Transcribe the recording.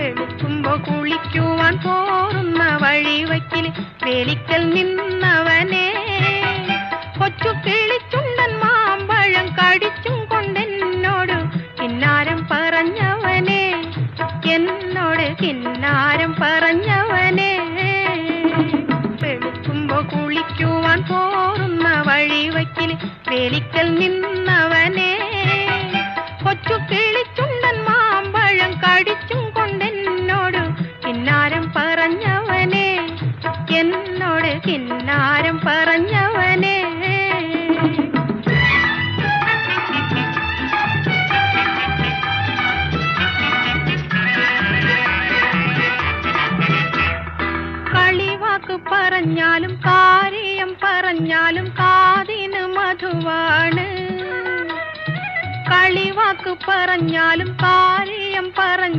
വെളുക്കുമ്പോ കുളിക്കുവാൻ പോറുന്ന വഴിവയ്ക്കിൽ വേലിക്കൽ നിന്നവനെ കൊച്ചു കിളിച്ചുണ്ടൻ മാമ്പഴം കടിച്ചും കൊണ്ടെന്നോട് കിന്നാരം പറഞ്ഞവനെ എന്നോട് കിന്നാരം പറഞ്ഞവനെ വെളുക്കുമ്പോ കുളിക്കുവാൻ പോറുന്ന വഴിവയ്ക്കിൽ വേലിക്കൽ നിന്നവനെ കൊച്ചു കിളിച്ചുണ്ടൻ മാമ്പഴം കടിച്ചും കൊണ്ടെന്നോട് കിന്നാരം പറഞ്ഞവനെ എന്നോട് കിന്നാരം പറഞ്ഞവനെ കളിവാക്ക് പറഞ്ഞാലും കാര്യം പറഞ്ഞാലും കാതിന് മധുവാണ് കളിവാക്ക് പറഞ്ഞാലും കാര്യം പറഞ്ഞാലും